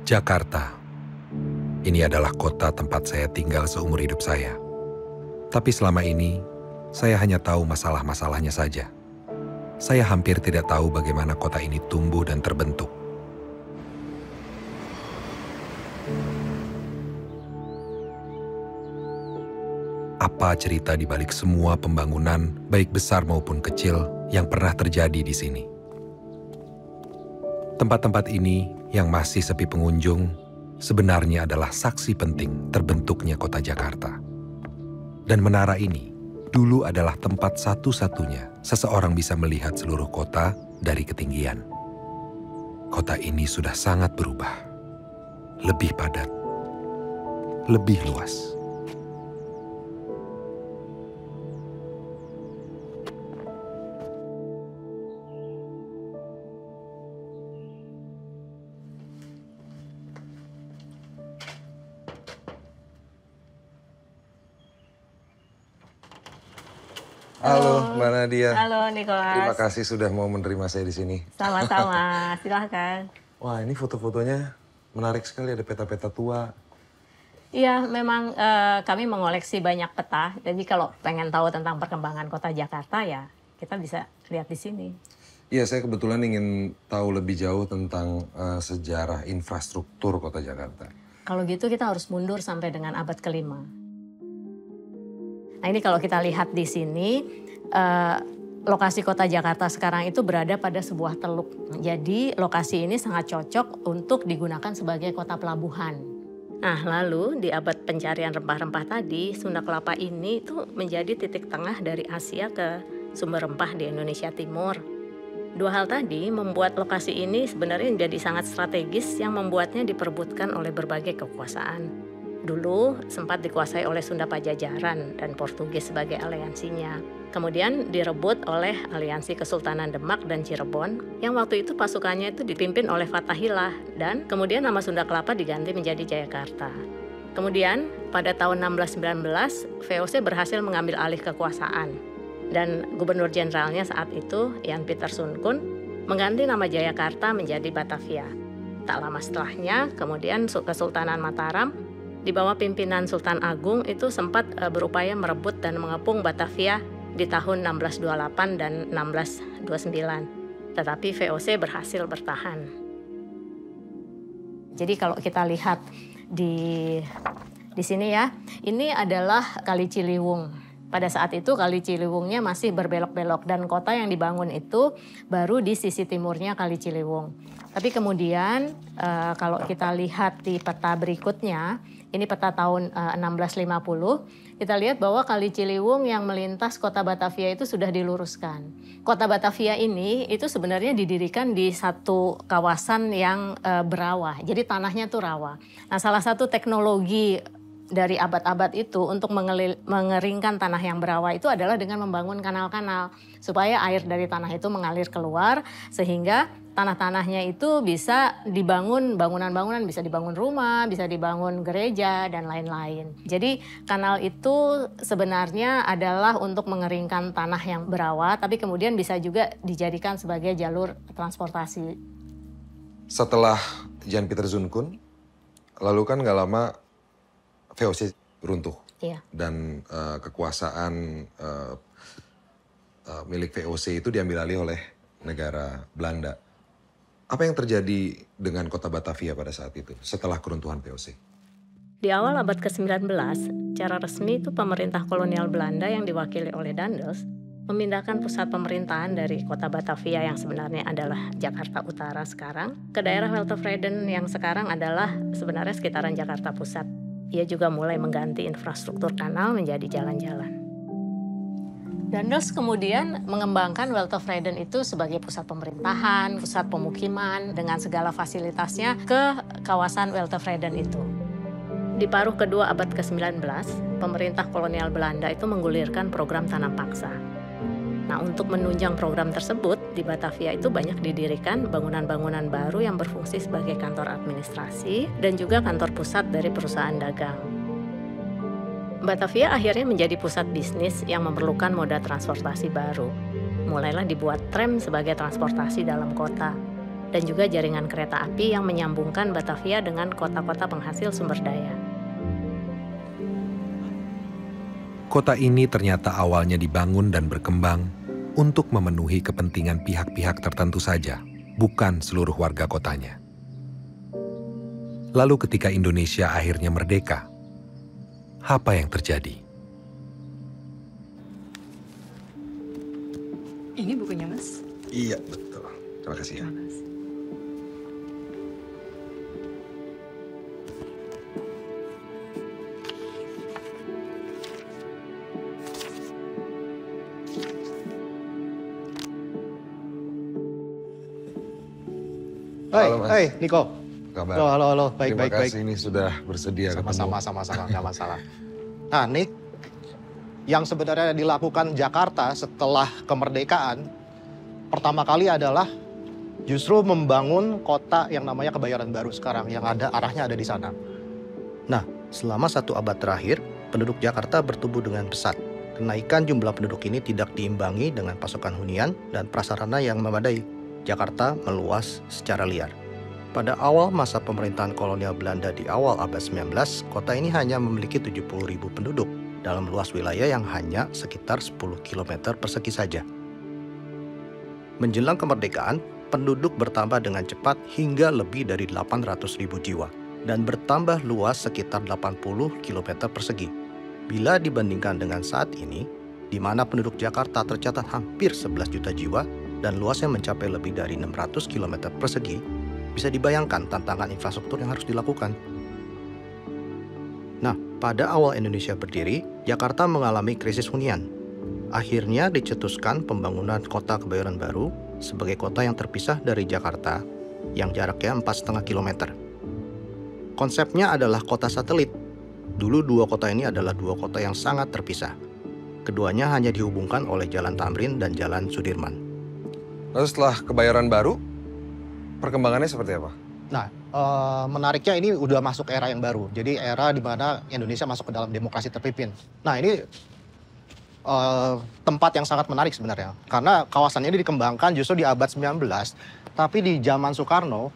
Jakarta. Ini adalah kota tempat saya tinggal seumur hidup saya. Tapi selama ini, saya hanya tahu masalah-masalahnya saja. Saya hampir tidak tahu bagaimana kota ini tumbuh dan terbentuk. Apa cerita di balik semua pembangunan, baik besar maupun kecil, yang pernah terjadi di sini? Tempat-tempat ini yang masih sepi pengunjung sebenarnya adalah saksi penting terbentuknya kota Jakarta. Dan menara ini dulu adalah tempat satu-satunya seseorang bisa melihat seluruh kota dari ketinggian. Kota ini sudah sangat berubah, lebih padat, lebih luas. Halo, Mbak Nadia. Halo, Nicholas. Terima kasih sudah mau menerima saya di sini. Sama-sama, silahkan. Wah, ini foto-fotonya menarik sekali, ada peta-peta tua. Iya, memang kami mengoleksi banyak peta. Jadi kalau pengen tahu tentang perkembangan kota Jakarta ya kita bisa lihat di sini. Iya, saya kebetulan ingin tahu lebih jauh tentang sejarah infrastruktur kota Jakarta. Kalau gitu kita harus mundur sampai dengan abad ke-5. Nah ini kalau kita lihat di sini, lokasi kota Jakarta sekarang itu berada pada sebuah teluk. Jadi lokasi ini sangat cocok untuk digunakan sebagai kota pelabuhan. Nah lalu di abad pencarian rempah-rempah tadi, Sunda Kelapa ini tuh menjadi titik tengah dari Asia ke sumber rempah di Indonesia Timur. Dua hal tadi membuat lokasi ini sebenarnya menjadi sangat strategis yang membuatnya diperebutkan oleh berbagai kekuasaan. Dulu sempat dikuasai oleh Sunda Pajajaran dan Portugis sebagai aliansinya. Kemudian direbut oleh aliansi Kesultanan Demak dan Cirebon yang waktu itu pasukannya itu dipimpin oleh Fatahillah dan kemudian nama Sunda Kelapa diganti menjadi Jayakarta. Kemudian pada tahun 1619 VOC berhasil mengambil alih kekuasaan dan Gubernur Jenderalnya saat itu Jan Pieter Soenkun mengganti nama Jayakarta menjadi Batavia. Tak lama setelahnya kemudian Kesultanan Mataram di bawah pimpinan Sultan Agung itu sempat berupaya merebut dan mengepung Batavia di tahun 1628 dan 1629. Tetapi VOC berhasil bertahan. Jadi kalau kita lihat di sini ya, ini adalah Kali Ciliwung. Pada saat itu Kali Ciliwungnya masih berbelok-belok dan kota yang dibangun itu baru di sisi timurnya Kali Ciliwung. Tapi kemudian kalau kita lihat di peta berikutnya, ini peta tahun 1650, kita lihat bahwa Kali Ciliwung yang melintas kota Batavia itu sudah diluruskan. Kota Batavia ini itu sebenarnya didirikan di satu kawasan yang berawa, jadi tanahnya tuh rawa. Nah salah satu teknologi dari abad-abad itu untuk mengeringkan tanah yang berawa itu adalah dengan membangun kanal-kanal supaya air dari tanah itu mengalir keluar sehingga tanah-tanahnya itu bisa dibangun bangunan-bangunan, bisa dibangun rumah, bisa dibangun gereja dan lain-lain. Jadi kanal itu sebenarnya adalah untuk mengeringkan tanah yang berawa tapi kemudian bisa juga dijadikan sebagai jalur transportasi. Setelah Jan Pieter Soenkun, lalu kan nggak lama VOC runtuh. Iya. Dan kekuasaan milik VOC itu diambil alih oleh negara Belanda. Apa yang terjadi dengan kota Batavia pada saat itu setelah keruntuhan VOC? Di awal abad ke-19, secara resmi itu pemerintah kolonial Belanda yang diwakili oleh Daendels memindahkan pusat pemerintahan dari kota Batavia yang sebenarnya adalah Jakarta Utara sekarang ke daerah Weltevreden yang sekarang adalah sebenarnya sekitaran Jakarta Pusat. Ia juga mulai mengganti infrastruktur kanal menjadi jalan-jalan. Daendels kemudian mengembangkan Weltevreden itu sebagai pusat pemerintahan, pusat pemukiman dengan segala fasilitasnya ke kawasan Weltevreden itu. Di paruh kedua abad ke-19, pemerintah kolonial Belanda itu menggulirkan program tanam paksa. Nah, untuk menunjang program tersebut, di Batavia itu banyak didirikan bangunan-bangunan baru yang berfungsi sebagai kantor administrasi dan juga kantor pusat dari perusahaan dagang. Batavia akhirnya menjadi pusat bisnis yang memerlukan moda transportasi baru. Mulailah dibuat tram sebagai transportasi dalam kota. dan juga jaringan kereta api yang menyambungkan Batavia dengan kota-kota penghasil sumber daya. Kota ini ternyata awalnya dibangun dan berkembang untuk memenuhi kepentingan pihak-pihak tertentu saja, bukan seluruh warga kotanya. Lalu ketika Indonesia akhirnya merdeka, apa yang terjadi? Ini bukunya, Mas. Iya, betul. Terima kasih ya. Terima kasih. Halo, Mas. Hai, Niko. Kabar? Halo, baik, Terima baik, baik. kasih ini sudah bersedia Sama-sama, ketemu. nggak masalah. Nah, Nik, yang sebenarnya dilakukan Jakarta setelah kemerdekaan, pertama kali adalah justru membangun kota yang namanya Kebayoran Baru sekarang, yang arahnya ada di sana. Nah, selama 1 abad terakhir, penduduk Jakarta bertumbuh dengan pesat. Kenaikan jumlah penduduk ini tidak diimbangi dengan pasokan hunian dan prasarana yang memadai. Jakarta meluas secara liar. Pada awal masa pemerintahan kolonial Belanda di awal abad 19, kota ini hanya memiliki 70.000 penduduk dalam luas wilayah yang hanya sekitar 10 km persegi saja. Menjelang kemerdekaan, penduduk bertambah dengan cepat hingga lebih dari 800.000 jiwa dan bertambah luas sekitar 80 km persegi. Bila dibandingkan dengan saat ini, di mana penduduk Jakarta tercatat hampir 11 juta jiwa dan luasnya mencapai lebih dari 600 km persegi, bisa dibayangkan tantangan infrastruktur yang harus dilakukan. Nah, pada awal Indonesia berdiri, Jakarta mengalami krisis hunian. Akhirnya dicetuskan pembangunan kota Kebayoran Baru sebagai kota yang terpisah dari Jakarta yang jaraknya 4,5 km. Konsepnya adalah kota satelit. Dulu 2 kota ini adalah 2 kota yang sangat terpisah. Keduanya hanya dihubungkan oleh Jalan Tamrin dan Jalan Sudirman. Lalu setelah Kebayoran Baru, perkembangannya seperti apa? Nah, menariknya ini udah masuk era yang baru. Jadi era di mana Indonesia masuk ke dalam demokrasi terpimpin. Nah, ini tempat yang sangat menarik sebenarnya. Karena kawasan ini dikembangkan justru di abad 19. Tapi di zaman Soekarno,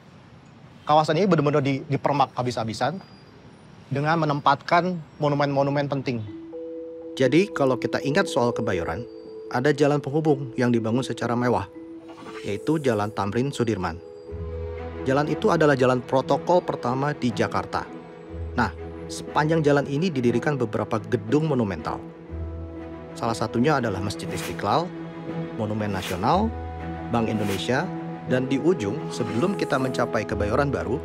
kawasan ini benar-benar dipermak habis-habisan dengan menempatkan monumen-monumen penting. Jadi kalau kita ingat soal Kebayoran, ada jalan penghubung yang dibangun secara mewah, yaitu Jalan Tamrin Sudirman. Jalan itu adalah jalan protokol pertama di Jakarta. Nah, sepanjang jalan ini didirikan beberapa gedung monumental. Salah satunya adalah Masjid Istiqlal, Monumen Nasional, Bank Indonesia, dan di ujung sebelum kita mencapai Kebayoran Baru,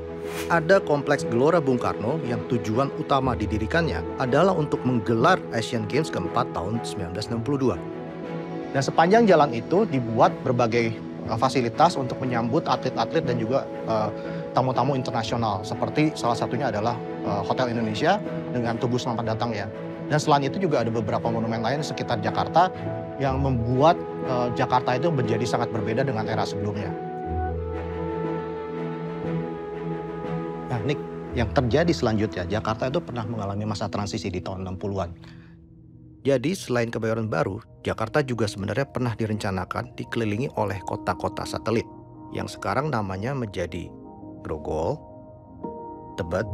ada Kompleks Gelora Bung Karno yang tujuan utama didirikannya adalah untuk menggelar Asian Games keempat tahun 1962. Dan sepanjang jalan itu dibuat berbagai fasilitas untuk menyambut atlet-atlet dan juga tamu-tamu internasional. Seperti salah satunya adalah Hotel Indonesia dengan Tugu Selamat Datang ya. Dan selain itu juga ada beberapa monumen lain di sekitar Jakarta yang membuat Jakarta itu menjadi sangat berbeda dengan era sebelumnya. Nah, Nick, yang terjadi selanjutnya, Jakarta itu pernah mengalami masa transisi di tahun 60-an. Jadi selain Kebayoran Baru, Jakarta juga sebenarnya pernah direncanakan dikelilingi oleh kota-kota satelit yang sekarang namanya menjadi Grogol, Tebet,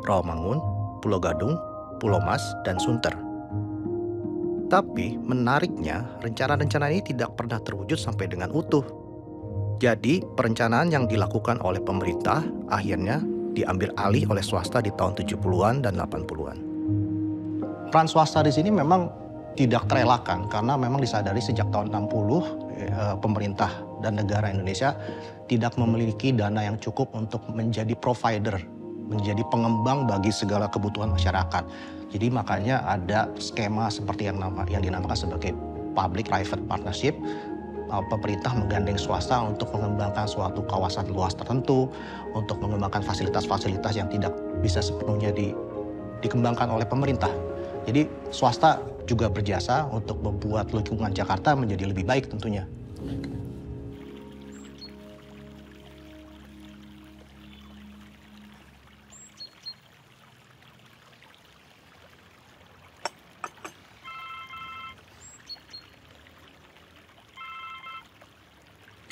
Rawamangun, Pulau Gadung, Pulau Mas, dan Sunter. Tapi menariknya, rencana-rencana ini tidak pernah terwujud sampai dengan utuh. Jadi perencanaan yang dilakukan oleh pemerintah akhirnya diambil alih oleh swasta di tahun 70-an dan 80-an. Peran swasta di sini memang tidak terelakkan karena memang disadari sejak tahun 60 pemerintah dan negara Indonesia tidak memiliki dana yang cukup untuk menjadi provider, menjadi pengembang bagi segala kebutuhan masyarakat. Jadi makanya ada skema seperti yang dinamakan sebagai public-private partnership. Pemerintah menggandeng swasta untuk mengembangkan suatu kawasan luas tertentu, untuk mengembangkan fasilitas-fasilitas yang tidak bisa sepenuhnya dikembangkan oleh pemerintah. Jadi swasta juga berjasa untuk membuat lingkungan Jakarta menjadi lebih baik tentunya.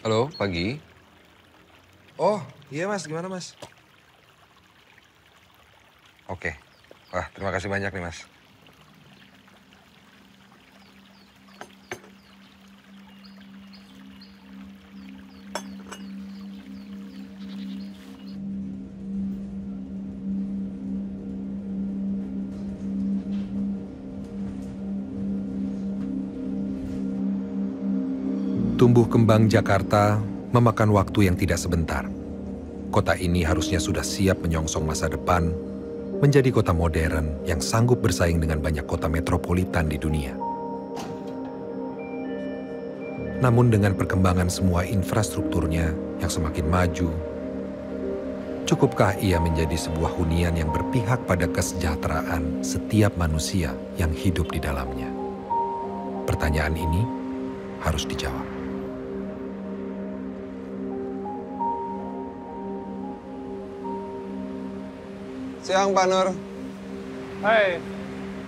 Halo, pagi. Oh, iya Mas, gimana Mas? Oke. Wah, terima kasih banyak nih Mas. Tumbuh kembang Jakarta memakan waktu yang tidak sebentar. Kota ini harusnya sudah siap menyongsong masa depan, menjadi kota modern yang sanggup bersaing dengan banyak kota metropolitan di dunia. Namun dengan perkembangan semua infrastrukturnya yang semakin maju, cukupkah ia menjadi sebuah hunian yang berpihak pada kesejahteraan setiap manusia yang hidup di dalamnya? Pertanyaan ini harus dijawab. Siang Pak Nur. Hai,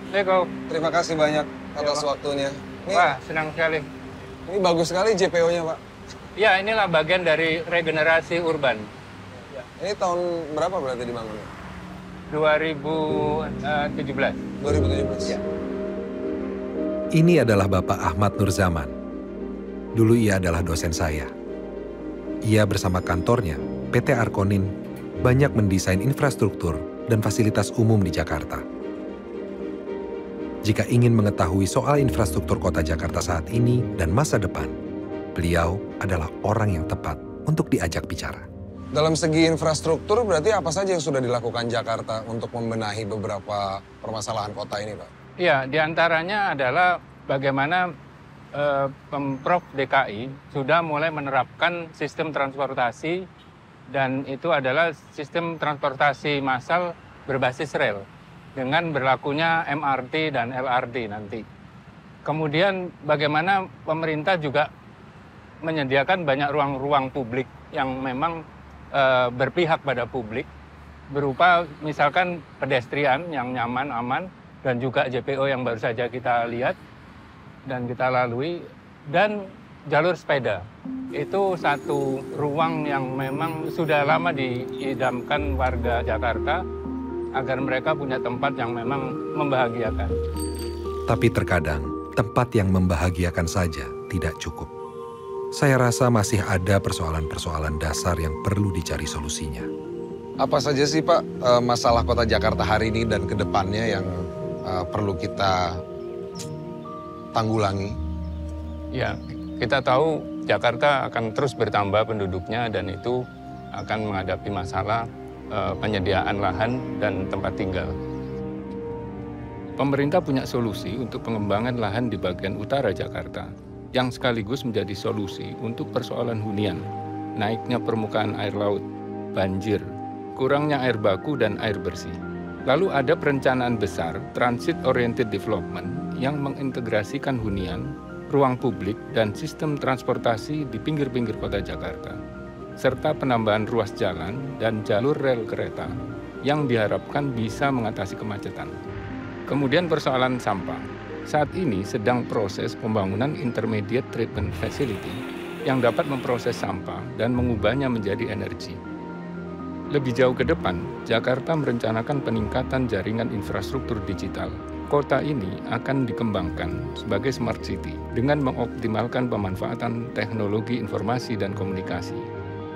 Assalamualaikum. Terima kasih banyak atas waktunya. Ini, Wah, senang sekali. ini bagus sekali JPO-nya Pak. Ya, inilah bagian dari regenerasi urban. Ini tahun berapa berarti dibangunnya? 2017. 2017. Ya. Ini adalah Bapak Ahmad Nurzaman. Dulu ia adalah dosen saya. Ia bersama kantornya, PT Arkonin, banyak mendesain infrastruktur dan fasilitas umum di Jakarta. Jika ingin mengetahui soal infrastruktur kota Jakarta saat ini dan masa depan, beliau adalah orang yang tepat untuk diajak bicara. Dalam segi infrastruktur berarti apa saja yang sudah dilakukan Jakarta untuk membenahi beberapa permasalahan kota ini Pak? Ya, diantaranya adalah bagaimana Pemprov DKI sudah mulai menerapkan sistem transportasi, dan itu adalah sistem transportasi massal berbasis rel dengan berlakunya MRT dan LRT nanti. Kemudian bagaimana pemerintah juga menyediakan banyak ruang-ruang publik yang memang berpihak pada publik, berupa misalkan pedestrian yang nyaman, aman, dan juga JPO yang baru saja kita lihat dan kita lalui, dan jalur sepeda. Itu satu ruang yang memang sudah lama diidamkan warga Jakarta agar mereka punya tempat yang memang membahagiakan. Tapi terkadang tempat yang membahagiakan saja tidak cukup. Saya rasa masih ada persoalan-persoalan dasar yang perlu dicari solusinya. Apa saja sih Pak masalah kota Jakarta hari ini dan ke depannya yang perlu kita tanggulangi? Ya, kita tahu Jakarta akan terus bertambah penduduknya dan itu akan menghadapi masalah penyediaan lahan dan tempat tinggal. Pemerintah punya solusi untuk pengembangan lahan di bagian utara Jakarta, yang sekaligus menjadi solusi untuk persoalan hunian, naiknya permukaan air laut, banjir, kurangnya air baku dan air bersih. Lalu ada perencanaan besar transit oriented development yang mengintegrasikan hunian, ruang publik, dan sistem transportasi di pinggir-pinggir kota Jakarta, serta penambahan ruas jalan dan jalur rel kereta yang diharapkan bisa mengatasi kemacetan. Kemudian persoalan sampah. Saat ini sedang proses pembangunan intermediate treatment facility yang dapat memproses sampah dan mengubahnya menjadi energi. Lebih jauh ke depan, Jakarta merencanakan peningkatan jaringan infrastruktur digital. Kota ini akan dikembangkan sebagai smart city dengan mengoptimalkan pemanfaatan teknologi informasi dan komunikasi.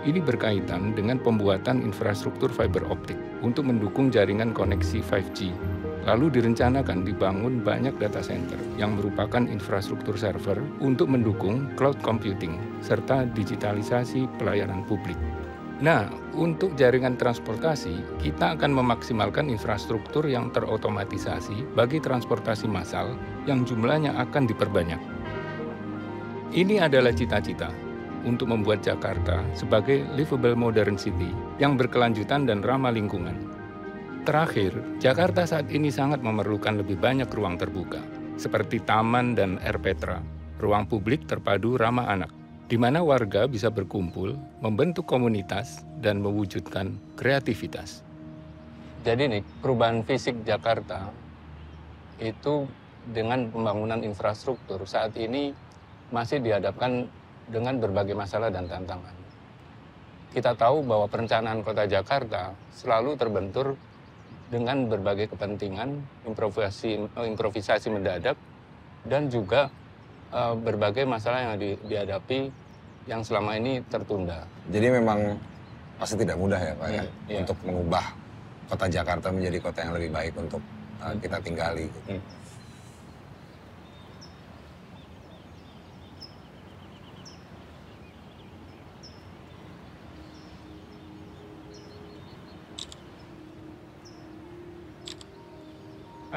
Ini berkaitan dengan pembuatan infrastruktur fiber optik untuk mendukung jaringan koneksi 5G. Lalu direncanakan dibangun banyak data center yang merupakan infrastruktur server untuk mendukung cloud computing serta digitalisasi pelayanan publik. Nah, untuk jaringan transportasi, kita akan memaksimalkan infrastruktur yang terotomatisasi bagi transportasi massal yang jumlahnya akan diperbanyak. Ini adalah cita-cita untuk membuat Jakarta sebagai livable modern city yang berkelanjutan dan ramah lingkungan. Terakhir, Jakarta saat ini sangat memerlukan lebih banyak ruang terbuka, seperti taman dan RPtra, ruang publik terpadu ramah anak, di mana warga bisa berkumpul, membentuk komunitas, dan mewujudkan kreativitas. Jadi nih, perubahan fisik Jakarta itu dengan pembangunan infrastruktur saat ini masih dihadapkan dengan berbagai masalah dan tantangan. kita tahu bahwa perencanaan kota Jakarta selalu terbentur dengan berbagai kepentingan, improvisasi mendadak, dan juga berbagai masalah yang dihadapi yang selama ini tertunda. Jadi memang pasti tidak mudah ya Pak ya, Iya. untuk mengubah kota Jakarta menjadi kota yang lebih baik untuk kita tinggali.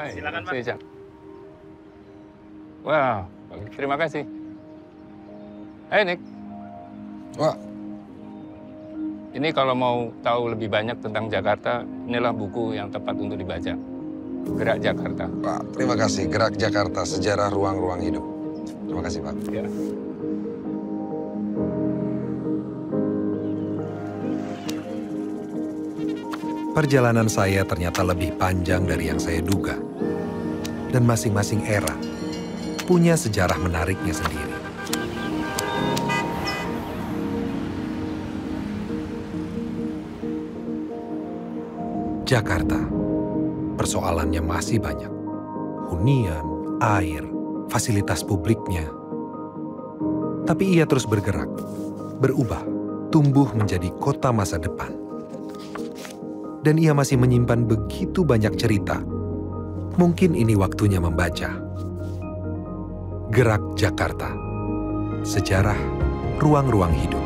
Silakan Pak. Wah, terima kasih. Hai Nick, Wah, ini kalau mau tahu lebih banyak tentang Jakarta, inilah buku yang tepat untuk dibaca. Gerak Jakarta. Pak, terima kasih. Gerak Jakarta, Sejarah Ruang-Ruang Hidup. Terima kasih Pak. Ya. Perjalanan saya ternyata lebih panjang dari yang saya duga. Dan masing-masing era punya sejarah menariknya sendiri. Jakarta, persoalannya masih banyak. Hunian, air, fasilitas publiknya. Tapi ia terus bergerak, berubah, tumbuh menjadi kota masa depan. Dan ia masih menyimpan begitu banyak cerita. Mungkin ini waktunya membaca. Gerak Jakarta. Sejarah Ruang-Ruang Hidup.